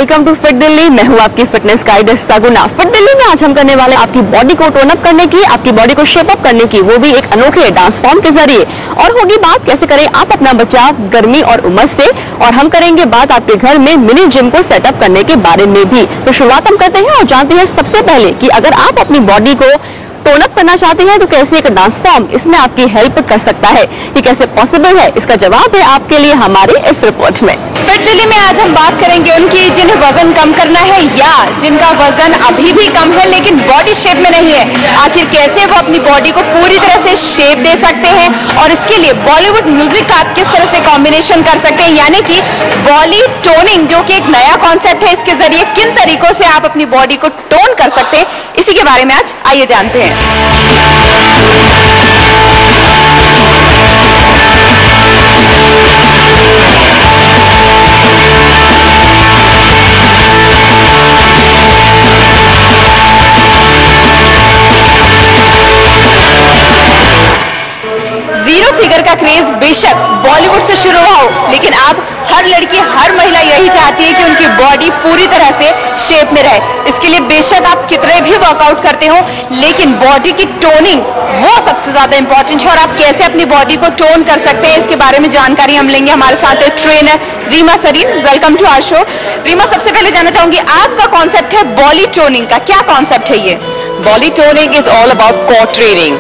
Welcome to fit Delhi. मैं हूँ आपकी फिटनेस गाइड सगुना। फिट दिल्ली में आज हम करने वाले आपकी बॉडी को टोन अप करने की, आपकी बॉडी को शेप अप करने की, वो भी एक अनोखे डांस फॉर्म के जरिए। और होगी बात कैसे करें आप अपना बचाव गर्मी और उमस से, और हम करेंगे बात आपके घर में मिनी जिम को सेटअप करने के बारे में भी। तो शुरुआत हम करते हैं और जानते हैं सबसे पहले कि अगर आप अपनी बॉडी को टोन अप करना चाहते हैं तो कैसे एक डांस फॉर्म इसमें आपकी हेल्प कर सकता है, ये कैसे पॉसिबल है, इसका जवाब है आपके लिए हमारे इस रिपोर्ट में। फिट दिल्ली में आज हम बात करेंगे उनकी जिन्हें वजन कम करना है या जिनका वजन अभी भी कम है लेकिन बॉडी शेप में नहीं है। आखिर कैसे वो अपनी बॉडी को पूरी तरह से शेप दे सकते हैं और इसके लिए बॉलीवुड म्यूजिक का आप किस तरह से कॉम्बिनेशन कर सकते हैं, यानी कि बॉडी टोनिंग जो कि एक नया कॉन्सेप्ट है, इसके जरिए किन तरीकों से आप अपनी बॉडी को टोन कर सकते हैं, इसी के बारे में आज आइए जानते हैं। जीरो फिगर का क्रेज बेशक बॉलीवुड से शुरू हो, लेकिन अब हर लड़की हर महिला यही चाहती है कि उनकी बॉडी पूरी तरह से शेप में रहे। इसके लिए बेशक आप कितने भी वर्कआउट करते हो, लेकिन बॉडी की टोनिंग वो सबसे ज्यादा इंपॉर्टेंट है। और आप कैसे अपनी बॉडी को टोन कर सकते हैं, इसके बारे में जानकारी हम लेंगे। हमारे साथ है trainer Reema Sareen. Welcome to our show. Reema, सबसे पहले जानना चाहूंगी आपका कॉन्सेप्ट है बॉडी टोनिंग का, क्या कॉन्सेप्ट है ये? Body toning is all about core training,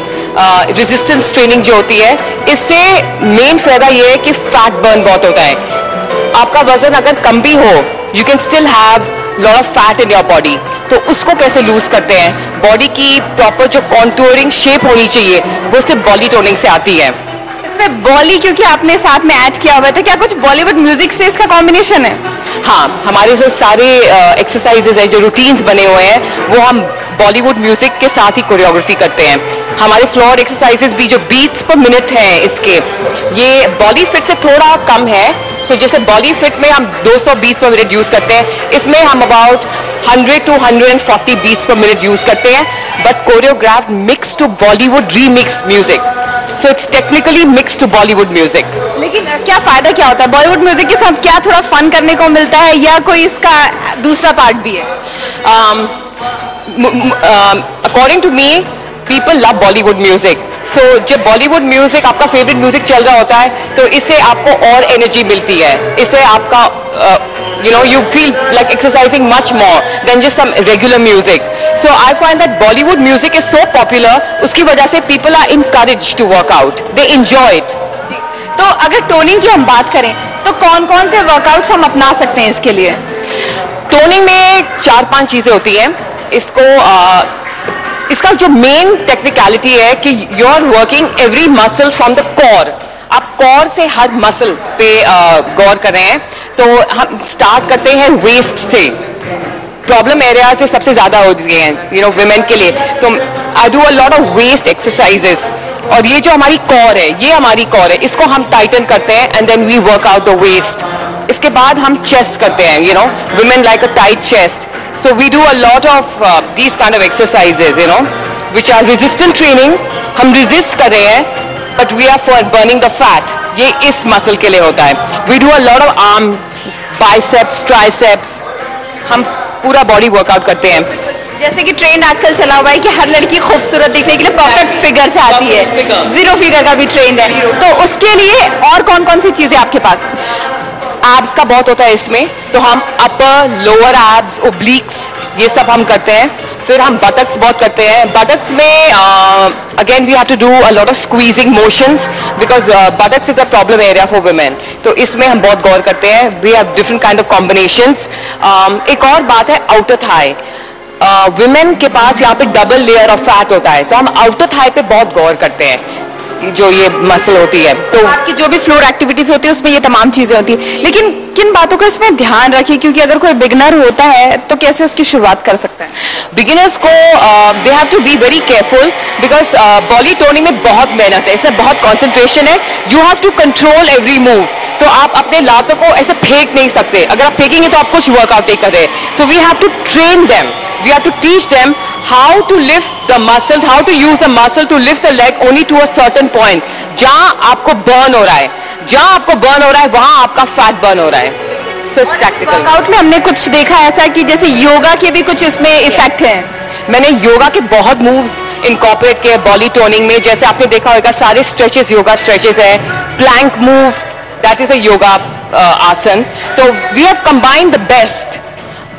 resistance training जो होती है। इससे मेन फायदा ये है कि फैट बर्न बहुत होता है। आपका वजन अगर कम भी हो, you can still have lot of fat in your body. तो उसको कैसे लूज करते हैं? बॉडी की प्रॉपर जो कॉन्टूरिंग शेप होनी चाहिए वो सिर्फ बॉडी टोनिंग से आती है। इसमें बॉली क्योंकि आपने साथ में ऐड किया हुआ है, तो क्या कुछ बॉलीवुड म्यूजिक से इसका कॉम्बिनेशन है? हाँ, हमारे जो सारे एक्सरसाइजेज हैं, जो रूटीन्स बने हुए हैं, वो हम बॉलीवुड म्यूजिक के साथ ही कोरियोग्राफी करते हैं। हमारे फ्लोर एक्सरसाइजेज भी जो बीट्स पर मिनट हैं इसके, ये बॉडी फिट से थोड़ा कम है। सो जैसे बॉडी फिट में हम 220 पर मिनट यूज करते हैं, इसमें हम about 100 to 140 beats per minute use करते हैं, but choreograph mix to Bollywood remix music. So it's technically mixed to Bollywood music. लेकिन क्या फायदा क्या होता है बॉलीवुड म्यूजिक के साथ? क्या थोड़ा फन करने को मिलता है या कोई इसका दूसरा पार्ट भी है? According to me, people love Bollywood music. So जब Bollywood music आपका फेवरेट म्यूजिक चल रहा होता है तो इससे आपको और एनर्जी मिलती है। इससे आपका you feel like exercising much more than just some regular music. So I find that Bollywood music is so popular, उसकी वजह से people are encouraged to work out. They enjoy it. तो अगर टोनिंग की हम बात करें तो कौन कौन से वर्कआउट्स हम अपना सकते हैं इसके लिए? टोनिंग में 4-5 चीजें होती हैं। इसका जो मेन टेक्निकलिटी है कि you are working every muscle from the core. आप कोर से हर मसल पे गौर कर रहे हैं। तो हम स्टार्ट करते हैं वेस्ट से। प्रॉब्लम एरिया से सबसे ज्यादा होती है विमेन के लिए। तो I do a lot of waist exercises, और ये जो हमारी कोर है, ये हमारी कोर है, इसको हम टाइटन करते हैं and then we work out the waist. इसके बाद हम चेस्ट करते हैं, women like a tight chest. So we do a lot of these kind of exercises, which are resistant training. हम resist कर रहे हैं, but we are for burning the fat. ये इस मसल के लिए होता है। We do a lot of arm, biceps, triceps. हम पूरा बॉडी वर्कआउट करते हैं। जैसे कि ट्रेंड आजकल चला हुआ है कि हर लड़की खूबसूरत दिखने के लिए परफेक्ट फिगर चाहती है, जीरो फिगर का भी ट्रेंड है। तो उसके लिए और कौन कौन सी चीजें आपके पास? एब्स का बहुत होता है इसमें, तो हम अपर लोअर एब्स, ओब्लिक्स, ये सब हम करते हैं। फिर हम बटक्स बहुत करते हैं। बटक्स में again we have to do a lot of squeezing motions because buttocks is a problem area for women. तो इसमें हम बहुत गौर करते हैं। We have different kind of combinations. एक और बात है आउटर थाई। वुमेन के पास यहाँ पे डबल लेयर ऑफ फैट होता है, तो हम आउटर थाई पे बहुत गौर करते हैं, जो ये मसल होती है। तो आपकी जो भी फ्लोर एक्टिविटीज होती है उसमें ये तमाम चीजें होती है। लेकिन किन बातों का इसमें ध्यान रखिए, क्योंकि अगर कोई बिगनर होता है तो कैसे उसकी शुरुआत कर सकता है? बिगिनर्स को they have to be very careful because body toning में बहुत मेहनत है, इसमें बहुत कॉन्सेंट्रेशन है। You have to control every move. तो आप अपने लातों को ऐसे फेंक नहीं सकते। अगर आप फेंकेंगे तो आप कुछ वर्कआउट नहीं कर रहे। So we have to train them, we have to teach them how to lift the muscle, how to use the muscle to lift the leg only to a certain point. जहां आपको burn हो रहा है, वहां आपका fat burn हो रहा है। So it's tactical. वर्कआउट में हमने कुछ देखा ऐसा कि जैसे योगा के भी कुछ इसमें इफेक्ट हैं। मैंने योगा के बहुत मूव्स इनकॉर्पोरेट किए बॉडी टोनिंग में। जैसे आपने देखा होगा सारे स्ट्रेचेस योगा स्ट्रेचेस है। Plank move that is a yoga asan. तो we have combined the best,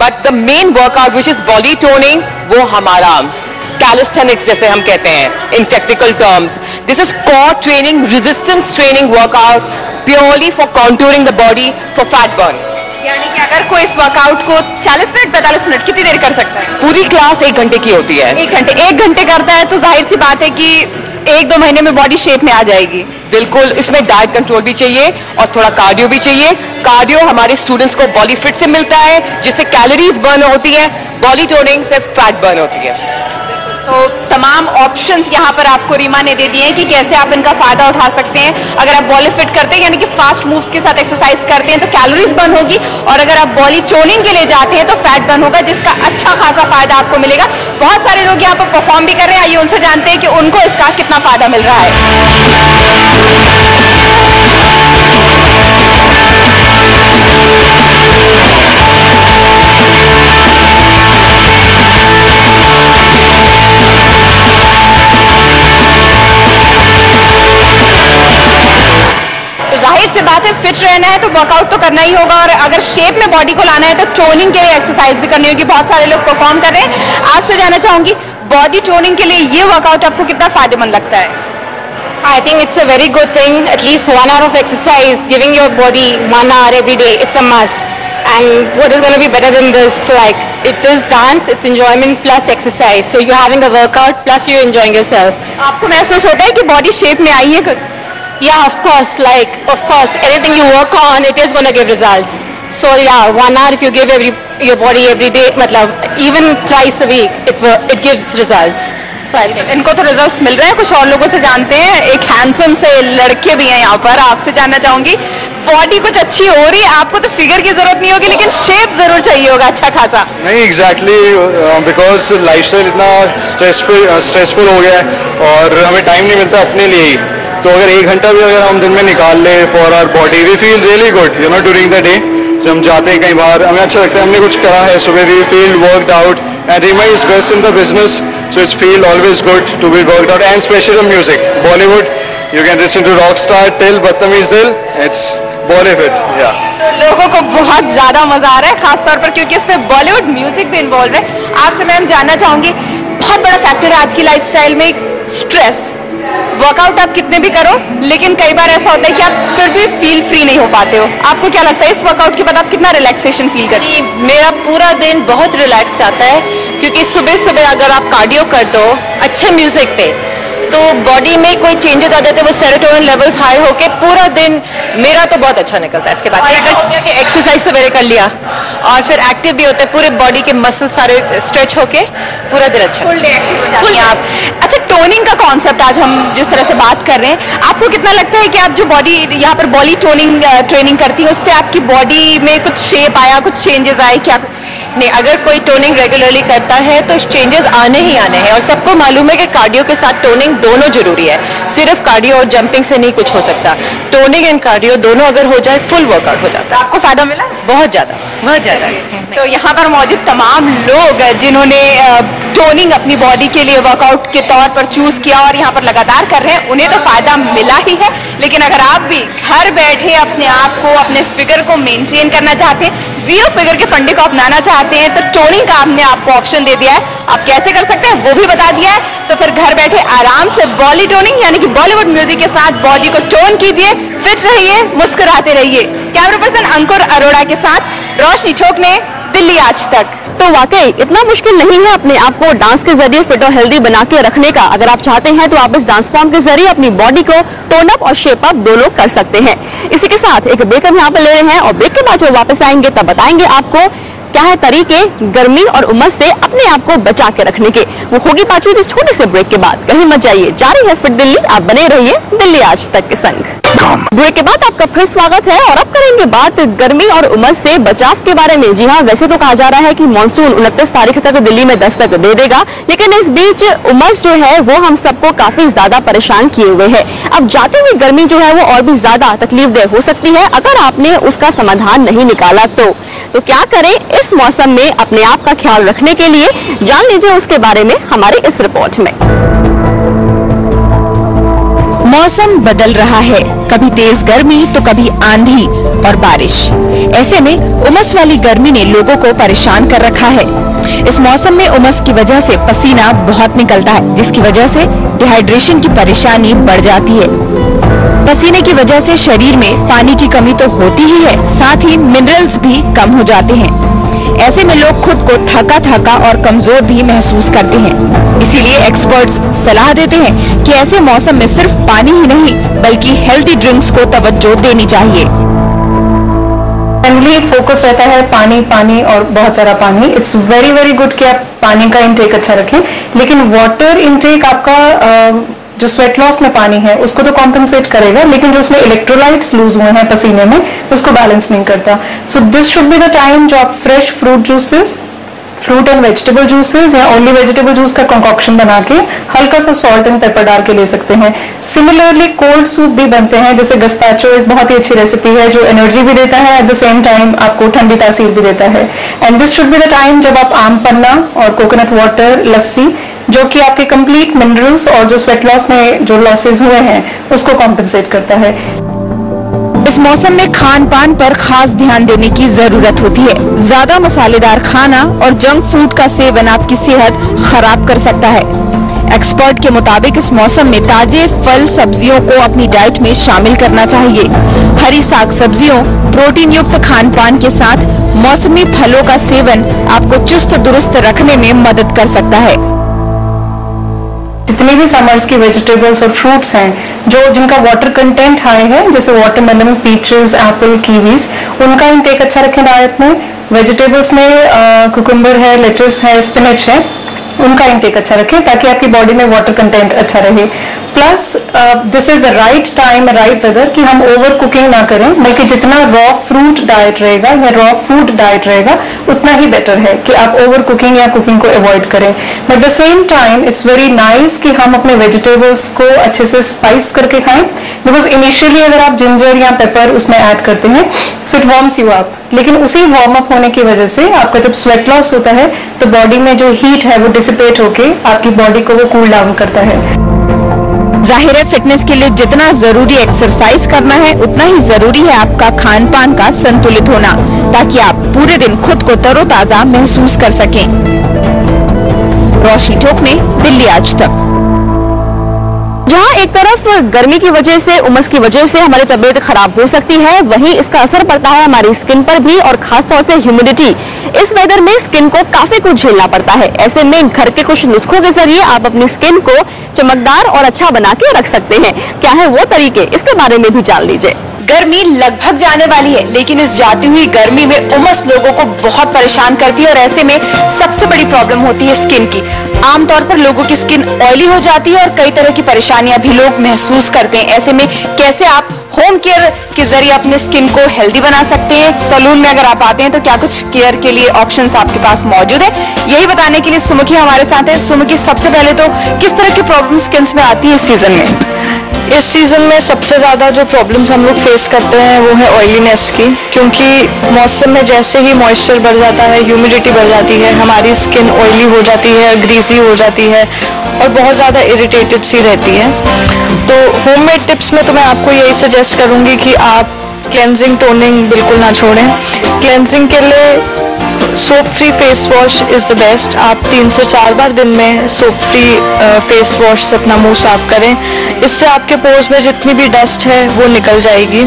but the main workout which is body toning वो हमारा कैलिस्थेनिक्स जैसे हम कहते हैं in technical terms. This is core training, resistance training workout purely for contouring the body for fat burn. यानी कि अगर कोई इस वर्कआउट को 40 मिनट 45 मिनट कितनी देर कर सकता है? पूरी क्लास 1 घंटे की होती है। 1 घंटे करता है तो जाहिर सी बात है कि 1-2 महीने में बॉडी शेप में आ जाएगी। बिल्कुल, इसमें डाइट कंट्रोल भी चाहिए और थोड़ा कार्डियो भी चाहिए। कार्डियो हमारे स्टूडेंट्स को बॉडी फिट से मिलता है जिससे कैलोरीज बर्न होती है, बॉडी टोनिंग से फैट बर्न होती है। तो तमाम ऑप्शंस यहाँ पर आपको रीमा ने दे दिए हैं कि कैसे आप इनका फायदा उठा सकते हैं। अगर आप बॉडी फिट करते हैं यानी कि फास्ट मूव्स के साथ एक्सरसाइज करते हैं तो कैलोरीज बर्न होगी, और अगर आप बॉडी टोनिंग के लिए जाते हैं तो फैट बर्न होगा, जिसका अच्छा खासा फायदा आपको मिलेगा। बहुत सारे लोग यहाँ पर परफॉर्म भी कर रहे हैं, आइए उनसे जानते हैं कि उनको इसका कितना फायदा मिल रहा है। जाहिर सी बात है फिट रहना है तो वर्कआउट तो करना ही होगा, और अगर शेप में बॉडी को लाना है तो टोनिंग के लिए एक्सरसाइज भी करनी होगी। बहुत सारे लोग परफॉर्म कर रहे हैं। आपसे जानना चाहूंगी बॉडी टोनिंग के लिए ये वर्कआउट आपको कितना फायदेमंद लगता है? I think it's a very good thing. At least 1 hour of exercise, giving your body 1 hour every day, it's a must. And what is going to be better than this? Like, it is dance, it's enjoyment plus exercise. So you're having a workout plus you're enjoying yourself. आपको महसूस होता है कि body shape में आई है कुछ? Yeah, of course. Like, of course, anything you work on, it is going to give results. So yeah, 1 hour if you give your body every day, matlab, even twice a week, it gives results. इनको तो results मिल रहे हैं। कुछ और लोगों से जानते हैं। एक हैंडसम से लड़के भी हैं यहाँ पर। आपसे जानना चाहूंगी बॉडी कुछ अच्छी हो रही है, आपको तो फिगर की जरूरत नहीं होगी लेकिन शेप जरूर चाहिए होगा अच्छा खासा। नहीं एग्जैक्टली, बिकॉज लाइफस्टाइल इतना स्ट्रेसफुल हो गया है और हमें टाइम नहीं मिलता अपने लिए ही। तो अगर 1 घंटा भी अगर हम दिन में निकाल ले for our body, we feel really good during the day. जब हम जाते हैं कहीं बाहर हमें अच्छा लगता है हमने कुछ करा है सुबह, we feel worked out and Reema is best in the business, so it's feel always good to be worked out, and especially the music Bollywood, you can listen to Rockstar till बदतमीज दिल, it's Bollywood, yeah. तो लोगों को बहुत ज्यादा मजा आ रहा है खासतौर पर क्योंकि इसमें बॉलीवुड म्यूजिक भी इन्वॉल्व है। आपसे मैम जानना चाहूंगी बहुत बड़ा फैक्टर है आज की लाइफस्टाइल में स्ट्रेस। वर्कआउट आप कितने भी करो लेकिन कई बार ऐसा होता है कि आप फिर भी फील फ्री नहीं हो पाते हो। आपको क्या लगता है इस वर्कआउट के बाद आप कितना रिलैक्सेशन फील करते हैं? मेरा पूरा दिन बहुत रिलैक्स जाता है क्योंकि सुबह सुबह अगर आप कार्डियो करते हो अच्छे म्यूजिक पे तो बॉडी में कोई चेंजेस आ जाते हैं, वो सेरोटोनिन लेवल्स हाई होके पूरा दिन मेरा तो बहुत अच्छा निकलता है। इसके बाद अगर हो गया कि एक्सरसाइज सवेरे कर लिया और फिर एक्टिव भी होता है, पूरे बॉडी के मसल सारे स्ट्रेच होके पूरा दिन अच्छा फुल आप। अच्छा, टोनिंग का कॉन्सेप्ट आज हम जिस तरह से बात कर रहे हैं, आपको कितना लगता है कि आप जो बॉडी यहाँ पर बॉडी टोनिंग ट्रेनिंग करती है उससे आपकी बॉडी में कुछ शेप आया, कुछ चेंजेस आए क्या? नहीं, अगर कोई टोनिंग रेगुलरली करता है तो चेंजेस आने ही आने हैं, और सबको मालूम है कि कार्डियो के साथ टोनिंग दोनों जरूरी है। सिर्फ कार्डियो और जंपिंग से नहीं कुछ हो सकता, टोनिंग एंड कार्डियो दोनों अगर हो जाए फुल वर्कआउट हो जाता है। आपको फायदा मिला? बहुत ज्यादा, बहुत ज्यादा। तो यहाँ पर मौजूद तमाम लोग जिन्होंने टोनिंग अपनी बॉडी के लिए वर्कआउट के तौर पर चूज किया और यहाँ पर लगातार कर रहे हैं, उन्हें तो फायदा मिला ही है। लेकिन अगर आप भी घर बैठे अपने आप को, अपने फिगर को मेंटेन करना चाहते हैं, जीरो फिगर के फंडे को अपनाना चाहते हैं, तो टोनिंग का हमने आपको ऑप्शन दे दिया है। आप कैसे कर सकते हैं वो भी बता दिया है। तो फिर घर बैठे आराम से बॉडी टोनिंग यानी कि बॉलीवुड म्यूजिक के साथ बॉडी को टोन कीजिए, फिट रहिए, मुस्कुराते रहिए। कैमरा पर्सन अंकुर अरोड़ा के साथ रोशनी ठोकने, दिल्ली आज तक। तो वाकई इतना मुश्किल नहीं है अपने आप को डांस के जरिए फिट और हेल्दी बना के रखने का। अगर आप चाहते हैं तो आप इस डांस फॉर्म के जरिए अपनी बॉडी को टोन अप और शेप अप दोनों कर सकते हैं। इसी के साथ एक ब्रेक हम यहाँ पर ले रहे हैं और ब्रेक के बाद जब वापस आएंगे तब बताएंगे आपको क्या है तरीके गर्मी और उमस से अपने आप को बचा के रखने के। वो होगी बातचीत इस छोटे से ब्रेक के बाद। कहीं मत जाइए, जारी है फिट दिल्ली, आप बने रहिए दिल्ली आज तक के संग। Vodafone.com। ब्रेक के बाद आपका फिर स्वागत है और अब करेंगे बात गर्मी और उमस से बचाव के बारे में। जी हाँ, वैसे तो कहा जा रहा है कि मानसून 29 तारीख तक दिल्ली में दस्तक दे देगा, लेकिन इस बीच उमस जो है वो हम सबको काफी ज्यादा परेशान किए हुए है। अब जाती हुई गर्मी जो है वो और भी ज्यादा तकलीफदेह हो सकती है अगर आपने उसका समाधान नहीं निकाला तो क्या करें इस मौसम में अपने आप का ख्याल रखने के लिए, जान लीजिए उसके बारे में हमारी इस रिपोर्ट में। मौसम बदल रहा है, कभी तेज गर्मी तो कभी आंधी और बारिश। ऐसे में उमस वाली गर्मी ने लोगों को परेशान कर रखा है। इस मौसम में उमस की वजह से पसीना बहुत निकलता है, जिसकी वजह से डिहाइड्रेशन की परेशानी बढ़ जाती है। पसीने की वजह से शरीर में पानी की कमी तो होती ही है, साथ ही मिनरल्स भी कम हो जाते हैं। ऐसे में लोग खुद को थका थका और कमजोर भी महसूस करते हैं। इसीलिए एक्सपर्ट्स सलाह देते हैं कि ऐसे मौसम में सिर्फ पानी ही नहीं बल्कि हेल्दी ड्रिंक्स को तवज्जो देनी चाहिए। जनरली फोकस रहता है पानी पानी और बहुत सारा पानी। इट्स वेरी वेरी गुड कि आप पानी का इंटेक अच्छा रखें, लेकिन वाटर इंटेक आपका जो स्वेट लॉस में पानी है उसको तो कॉम्पेंसेट करेगा, लेकिन जो उसमें इलेक्ट्रोलाइट्स लूज हुए हैं पसीने में उसको बैलेंस नहीं करता। So this should be the time जो आप fresh fruit juices, fruit and vegetable juices या ओनली वेजिटेबल जूस का कंकॉक्शन बना के हल्का सा सॉल्ट एंड पेपर डाल के ले सकते हैं। सिमिलरली कोल्ड सूप भी बनते हैं, जैसे गस्पाचो एक बहुत ही अच्छी रेसिपी है जो एनर्जी भी देता है, एट द सेम टाइम आपको ठंडी तासीर भी देता है। And this should be the time जब आप आम पन्ना और कोकोनट वाटर, लस्सी, जो कि आपके कंप्लीट मिनरल्स और जो स्वेट लॉस में जो लॉसेस हुए हैं उसको कॉम्पेंसेट करता है। इस मौसम में खान पान पर खास ध्यान देने की जरूरत होती है। ज्यादा मसालेदार खाना और जंक फूड का सेवन आपकी सेहत खराब कर सकता है। एक्सपर्ट के मुताबिक इस मौसम में ताजे फल सब्जियों को अपनी डाइट में शामिल करना चाहिए। हरी साग सब्जियों, प्रोटीन युक्त खान पान के साथ मौसमी फलों का सेवन आपको चुस्त दुरुस्त रखने में मदद कर सकता है। जितने भी समर्स की वेजिटेबल्स और फ्रूट्स हैं जो जिनका वाटर कंटेंट हाई है, जैसे वाटरमेलन, पीचेस, एप्पल, कीवीज, उनका इंटेक अच्छा रखें डाइट में। वेजिटेबल्स में कुकुम्बर है, लेटस है, स्पिनच है, उनका इंटेक अच्छा रखें ताकि आपकी बॉडी में वाटर कंटेंट अच्छा रहे। Plus this is the right time, right weather कि हम ओवर कुकिंग ना करें, बल्कि जितना रॉ फ्रूट डाइट रहेगा या रॉ फूड डाइट रहेगा उतना ही बेटर है कि आप ओवर कुकिंग या कुकिंग को अवॉइड करें। But the same time it's very nice कि हम अपने वेजिटेबल्स को अच्छे से स्पाइस करके खाएं, बिकॉज इनिशियली अगर आप जिंजर या पेपर उसमें ऐड करते हैं so it warms you up, लेकिन उसी वार्म अप होने की वजह से आपका जब स्वेट लॉस होता है तो बॉडी में जो हीट है वो डिसिपेट होके आपकी बॉडी को वो कूल डाउन करता है। जाहिर है फिटनेस के लिए जितना जरूरी एक्सरसाइज करना है उतना ही जरूरी है आपका खान पान का संतुलित होना, ताकि आप पूरे दिन खुद को तरोताजा महसूस कर सकें। रोशनी ठोकने, दिल्ली आज तक। जहां एक तरफ गर्मी की वजह से, उमस की वजह से हमारी तबीयत खराब हो सकती है, वहीं इसका असर पड़ता है हमारी स्किन पर भी, और खासतौर से ह्यूमिडिटी। इस वेदर में स्किन को काफी कुछ झेलना पड़ता है। ऐसे में घर के कुछ नुस्खों के जरिए आप अपनी स्किन को चमकदार और अच्छा बना के रख सकते हैं। क्या है वो तरीके, इसके बारे में भी जान लीजिए। गर्मी लगभग जाने वाली है, लेकिन इस जाती हुई गर्मी में उमस लोगों को बहुत परेशान करती है और ऐसे में सबसे बड़ी प्रॉब्लम होती है स्किन की। आमतौर पर लोगों की स्किन ऑयली हो जाती है और कई तरह की परेशानियां भी लोग महसूस करते हैं। ऐसे में कैसे आप होम केयर के जरिए अपने स्किन को हेल्दी बना सकते हैं। सलून में अगर आप आते हैं तो क्या कुछ केयर के लिए ऑप्शंस आपके पास मौजूद है, यही बताने के लिए सुमुखी हमारे साथ है। सुमुखी, सबसे पहले तो किस तरह की प्रॉब्लम स्किन में आती है इस सीजन में? इस सीजन में सबसे ज़्यादा जो प्रॉब्लम्स हम लोग फेस करते हैं वो है ऑयलीनेस की, क्योंकि मौसम में जैसे ही मॉइस्चर बढ़ जाता है, ह्यूमिडिटी बढ़ जाती है, हमारी स्किन ऑयली हो जाती है, ग्रीसी हो जाती है और बहुत ज़्यादा इरिटेटेड सी रहती है। तो होममेड टिप्स में तो मैं आपको यही सजेस्ट करूँगी कि आप क्लेंजिंग, टोनिंग बिल्कुल ना छोड़ें। क्लेंजिंग के लिए soap free face wash is the best. आप 3 से 4 बार दिन में सोप फ्री फेस वॉश से अपना मुंह साफ करें। इससे आपके पोर्स में जितनी भी डस्ट है वो निकल जाएगी।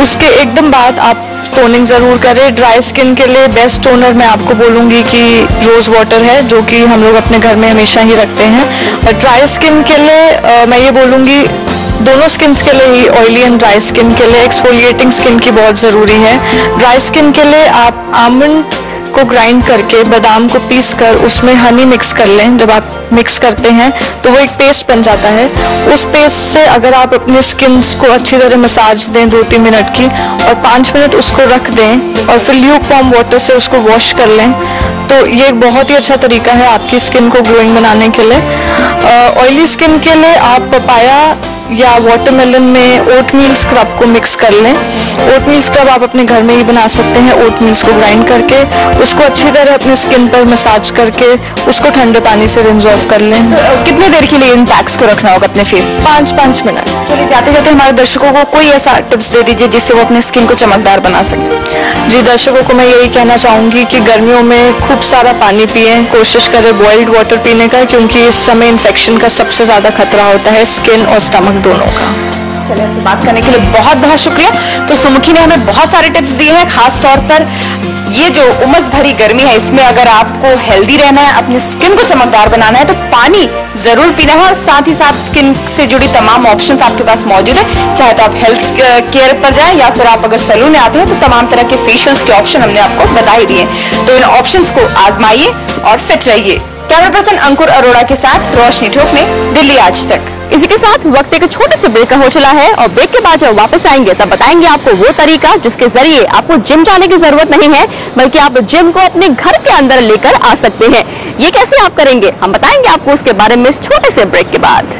उसके एकदम बाद आप टोनिंग ज़रूर करें। ड्राई स्किन के लिए बेस्ट टोनर मैं आपको बोलूँगी कि रोज़ वाटर है, जो कि हम लोग अपने घर में हमेशा ही रखते हैं। और ड्राई स्किन के लिए मैं ये बोलूँगी, दोनों स्किन्स के लिए ही, ऑयली एंड ड्राई स्किन के लिए एक्सफोलिएटिंग स्किन की बहुत ज़रूरी है। ड्राई स्किन के लिए आप आमंड को ग्राइंड करके बादाम को पीस कर उसमें हनी मिक्स कर लें। जब आप मिक्स करते हैं तो वो एक पेस्ट बन जाता है। उस पेस्ट से अगर आप अपने स्किन को अच्छी तरह मसाज दें 2-3 मिनट की और 5 मिनट उसको रख दें और फिर ल्यूक वार्म वाटर से उसको वॉश कर लें, तो ये एक बहुत ही अच्छा तरीका है आपकी स्किन को ग्लोइंग बनाने के लिए। ऑयली स्किन के लिए आप पपाया या वाटरमेलन में ओटमील स्क्रब को मिक्स कर लें। ओटमील स्क्रब आप अपने घर में ही बना सकते हैं। ओटमील्स को ग्राइंड करके उसको अच्छी तरह अपने स्किन पर मसाज करके उसको ठंडे पानी से रिंस ऑफ कर लें। तो कितने देर के लिए इन पैक्स को रखना होगा अपने फेस? 5 मिनट। चलिए जाते जाते हमारे दर्शकों को कोई ऐसा टिप्स दे दीजिए जिससे वो अपने स्किन को चमकदार बना सके। जी, दर्शकों को मैं यही कहना चाहूँगी कि गर्मियों में खूब सारा पानी पिएं। कोशिश करें बॉइल्ड वाटर पीने का, क्योंकि इस समय इन्फेक्शन का सबसे ज़्यादा खतरा होता है स्किन और स्टमक दोनों का। चलिए, आपसे बात करने के लिए बहुत बहुत शुक्रिया। तो सुमुखी ने हमें बहुत सारे टिप्स दिए हैं। खास तौर पर ये जो उमस भरी गर्मी है, इसमें अगर आपको हेल्दी रहना है, अपनी स्किन को चमकदार बनाना है, तो पानी जरूर पीना है और साथ ही साथ स्किन से जुड़ी तमाम ऑप्शंस आपके पास मौजूद है। चाहे तो आप हेल्थ केयर पर जाएं या फिर आप अगर सैलून में आते हैं तो तमाम तरह के फेशियल्स के ऑप्शन हमने आपको बता ही दिए। तो इन ऑप्शंस को आजमाइए और फिट रहिए। कैमरा पर्सन अंकुर अरोड़ा के साथ रोशनी ठोकने, दिल्ली आज तक। इसी के साथ वक्त एक छोटे से ब्रेक का हो चला है और ब्रेक के बाद जब वापस आएंगे तब बताएंगे आपको वो तरीका जिसके जरिए आपको जिम जाने की जरूरत नहीं है, बल्कि आप जिम को अपने घर के अंदर लेकर आ सकते हैं। ये कैसे आप करेंगे, हम बताएंगे आपको उसके बारे में इस छोटे से ब्रेक के बाद।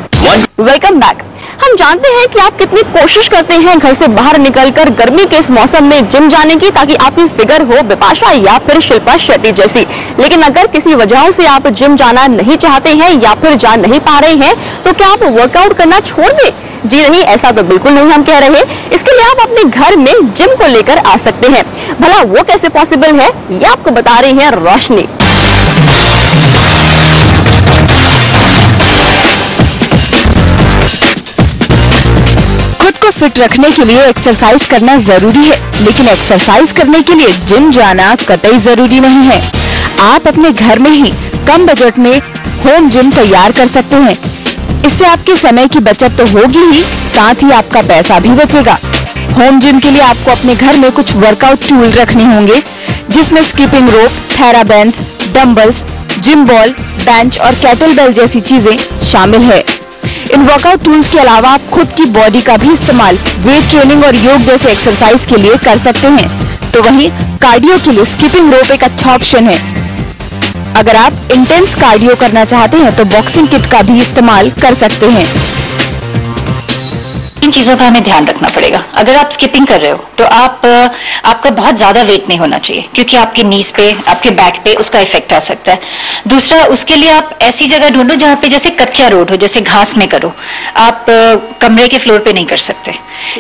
Welcome back. हम जानते हैं कि आप कितनी कोशिश करते हैं घर से बाहर निकलकर गर्मी के इस मौसम में जिम जाने की, ताकि आपकी फिगर हो बिपाशा या फिर शिल्पा शेट्टी जैसी। लेकिन अगर किसी वजहों से आप जिम जाना नहीं चाहते हैं या फिर जा नहीं पा रहे हैं, तो क्या आप वर्कआउट करना छोड़ दें? जी नहीं, ऐसा तो बिल्कुल नहीं हम कह रहे। इसके लिए आप अपने घर में जिम को लेकर आ सकते हैं। भला वो कैसे पॉसिबल है, ये आपको बता रही है रोशनी। खुद को फिट रखने के लिए एक्सरसाइज करना जरूरी है, लेकिन एक्सरसाइज करने के लिए जिम जाना कतई जरूरी नहीं है। आप अपने घर में ही कम बजट में होम जिम तैयार कर सकते हैं। इससे आपके समय की बचत तो होगी ही, साथ ही आपका पैसा भी बचेगा। होम जिम के लिए आपको अपने घर में कुछ वर्कआउट टूल रखने होंगे, जिसमें skipping rope, therabands, dumbbells, gym ball, bench और कैटल बेल जैसी चीजें शामिल है। इन वर्कआउट टूल्स के अलावा आप खुद की बॉडी का भी इस्तेमाल वेट ट्रेनिंग और योग जैसे एक्सरसाइज के लिए कर सकते हैं। तो वहीं कार्डियो के लिए स्किपिंग रोप एक अच्छा ऑप्शन है। अगर आप इंटेंस कार्डियो करना चाहते हैं तो बॉक्सिंग किट का भी इस्तेमाल कर सकते हैं। इन चीजों का हमें ध्यान रखना पड़ेगा। अगर आप स्किपिंग कर रहे हो तो आपका बहुत ज्यादा वेट नहीं होना चाहिए, क्योंकि आपके नीज पे, आपके बैक पे उसका इफेक्ट आ सकता है। दूसरा, उसके लिए आप ऐसी जगह ढूंढो जहाँ पे जैसे कच्चा रोड हो, जैसे घास में करो। आप कमरे के फ्लोर पे नहीं कर सकते,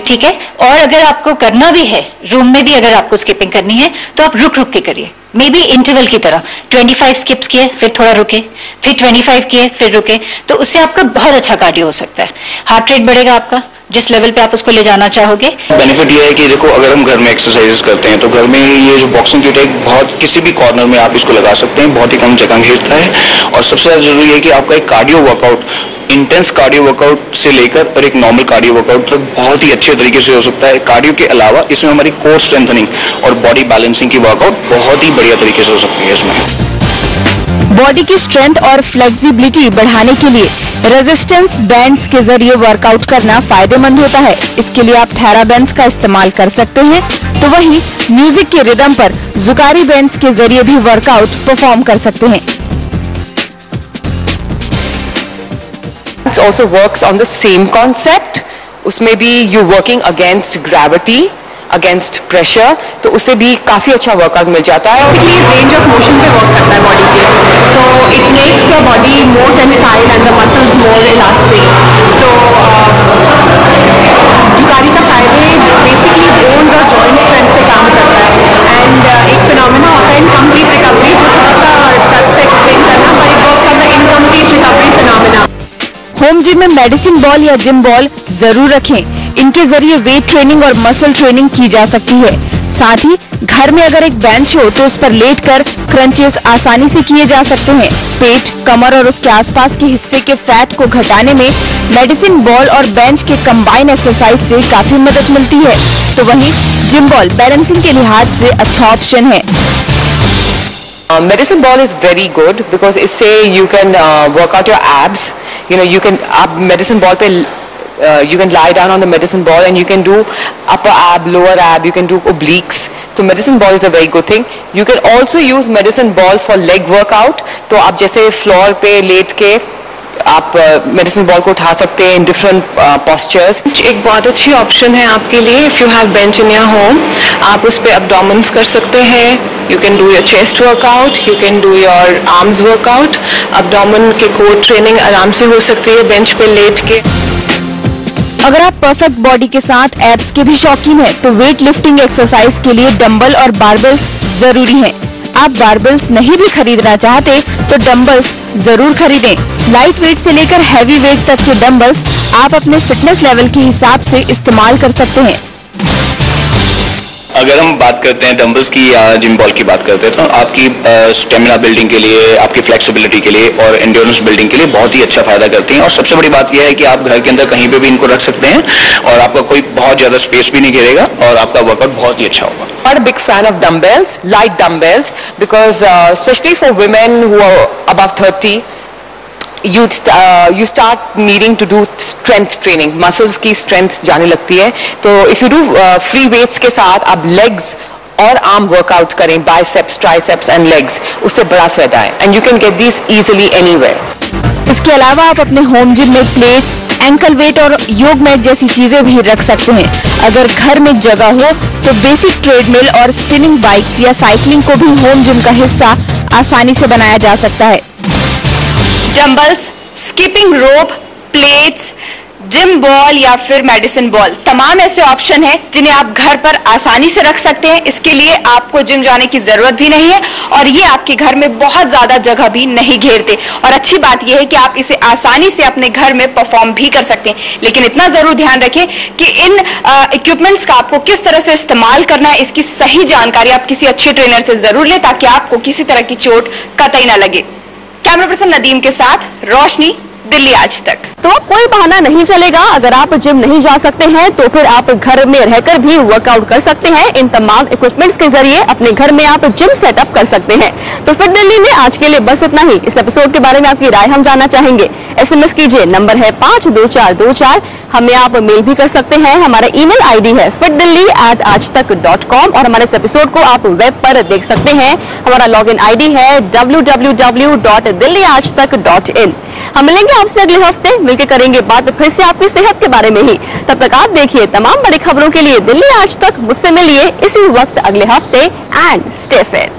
ठीक है। और अगर आपको करना भी है, रूम में भी अगर आपको स्किपिंग करनी है, तो आप रुक रुक के करिए। मे बी इंटरवल की तरह 25 स्किप्स किए, फिर थोड़ा रुके, फिर 25 किए, फिर रुके, तो उससे आपका बहुत अच्छा कार्डियो हो सकता है। हार्ट रेट बढ़ेगा आपका, जिस लेवल पे आप उसको ले जाना चाहोगे। बेनिफिट ये है कि देखो, अगर हम घर में एक्सरसाइजेस करते हैं तो घर में ये जो बॉक्सिंग किट है, बहुत किसी भी कॉर्नर में आप इसको लगा सकते हैं, बहुत ही कम जगह घेरता है। और सबसे ज्यादा जरूरी है कि आपका एक cardio workout, intense cardio workout से लेकर और एक नॉर्मल कार्डियो वर्कआउट तक बहुत ही अच्छे तरीके से हो सकता है। कार्डियो के अलावा इसमें हमारी कोर स्ट्रेंथनिंग और बॉडी बैलेंसिंग की वर्कआउट बहुत ही बढ़िया तरीके से हो सकती है। इसमें बॉडी की स्ट्रेंथ और फ्लेक्सिबिलिटी बढ़ाने के लिए रेजिस्टेंस बैंड्स के जरिए वर्कआउट करना फायदेमंद होता है। इसके लिए आप थेराबैंड्स का इस्तेमाल कर सकते हैं। तो वहीं म्यूजिक के रिदम पर जुकारी बैंड्स के जरिए भी वर्कआउट परफॉर्म कर सकते हैं। It also works on the same concept. उसमें भी you working against gravity, against pressure, तो उससे भी काफी अच्छा वर्कआउट मिल जाता है। और ये रेंज ऑफ मोशन पे वर्क करता है बॉडी के, so it makes the body more tensile and the muscles more elastic. So जुकारी का फायदे बेसिकली बोन्स और जॉइंट स्ट्रेंथ पे काम करता है। एंड एक फिनोमेना होता है इनकम्प्लीट रिकवरी, जो थोड़ा सा टफ एक्सप्लेन करना, but it works on the incomplete recovery phenomena. Home gym में मेडिसिन बॉल या जिम बॉल जरूर रखें। इनके जरिए वेट ट्रेनिंग और मसल ट्रेनिंग की जा सकती है। साथ ही घर में अगर एक बेंच हो तो उस पर लेटकर क्रंचेस आसानी से किए जा सकते हैं। पेट, कमर और उसके आसपास के हिस्से के फैट को घटाने में मेडिसिन बॉल और बेंच के कंबाइन एक्सरसाइज से काफी मदद मिलती है। तो वहीं जिम बॉल बैलेंसिंग के लिहाज से अच्छा ऑप्शन है। Medicine ball is very good because इससे you can work out your abs. You can आप medicine ball पे you can lie down on the medicine ball and you can do upper ab, lower ab, you can do obliques. So medicine ball is a very good thing. You can also use medicine ball for leg workout. तो आप जैसे floor पे late के आप medicine ball को उठा सकते हैं इन डिफरेंट पोस्चर्स. एक बहुत अच्छी ऑप्शन है आपके लिए. If you have bench in your home, आप उस पर अब्डोमेन्स कर सकते हैं. You can do your chest workout, you can do your arms workout. Abdomen के कोर ट्रेनिंग आराम से हो सकती है बेंच पे लेट के. अगर आप परफेक्ट बॉडी के साथ एब्स के भी शौकीन हैं, तो वेट लिफ्टिंग एक्सरसाइज के लिए डंबल और बारबेल्स जरूरी हैं. आप बारबेल्स नहीं भी खरीदना चाहते तो डंबल्स जरूर खरीदें. लाइट वेट से लेकर हैवी वेट तक के डंबल्स आप अपने फिटनेस लेवल के हिसाब से इस्तेमाल कर सकते हैं. अगर हम बात करते हैं डंबल्स की या जिम बॉल की बात करते हैं, तो आपकी स्टेमिना बिल्डिंग के लिए, आपकी फ्लेक्सिबिलिटी के लिए और एंड्योरेंस बिल्डिंग के लिए बहुत ही अच्छा फायदा करती हैं. और सबसे बड़ी बात यह है कि आप घर के अंदर कहीं पे भी इनको रख सकते हैं और आपका कोई बहुत ज्यादा स्पेस भी नहीं घेरेगा और आपका वर्कआउट बहुत ही अच्छा होगा. Not a big fan of dumbbells, light dumbbells, because especially for women who are above 30, you start needing to do strength training. Muscles की strength जाने लगती है. तो if you do free weights के साथ आप legs और arm workout करें, biceps, triceps and legs, उससे बड़ा फायदा है. And you can get these easily anywhere. इसके अलावा आप अपने होम जिम में प्लेट्स, एंकल वेट और योग मैट जैसी चीजें भी रख सकते हैं. अगर घर में जगह हो तो बेसिक ट्रेडमिल और स्पिनिंग बाइक्स या साइकिलिंग को भी होम जिम का हिस्सा आसानी से बनाया जा सकता है. Dumbbells, skipping rope, plates, gym ball या फिर मेडिसिन बॉल, तमाम ऐसे ऑप्शन हैं जिन्हें आप घर पर आसानी से रख सकते हैं. इसके लिए आपको जिम जाने की जरूरत भी नहीं है और ये आपके घर में बहुत ज्यादा जगह भी नहीं घेरते. और अच्छी बात यह है कि आप इसे आसानी से अपने घर में परफॉर्म भी कर सकते हैं. लेकिन इतना जरूर ध्यान रखें कि इन इक्विपमेंट्स का आपको किस तरह से इस्तेमाल करना है, इसकी सही जानकारी आप किसी अच्छे ट्रेनर से जरूर लें ताकि आपको किसी तरह की चोट कतई ना लगे. कैमरा पर्सन नदीम के साथ रोशनी, दिल्ली आज तक. तो अब कोई बहाना नहीं चलेगा. अगर आप जिम नहीं जा सकते हैं तो फिर आप घर में रहकर भी वर्कआउट कर सकते हैं. इन तमाम इक्विपमेंट्स के जरिए अपने घर में आप जिम सेटअप कर सकते हैं. तो फिर दिल्ली में आज के लिए बस इतना ही. इस एपिसोड के बारे में आपकी राय हम जानना चाहेंगे. SMS कीजिए, नंबर है 52424. हमें आप मेल भी कर सकते हैं. हमारा ईमेल आईडी है fitdelhi@aajtak.com और हमारे इस एपिसोड को आप वेब पर देख सकते हैं. हमारा लॉगिन आईडी है www.delhiaajtak.in. हम मिलेंगे आपसे अगले हफ्ते. मिलकर करेंगे बात फिर से आपकी सेहत के बारे में ही. तब तक आप देखिए तमाम बड़ी खबरों के लिए दिल्ली आज तक. मुझसे मिलिए इसी वक्त अगले हफ्ते एंड स्टे फिट.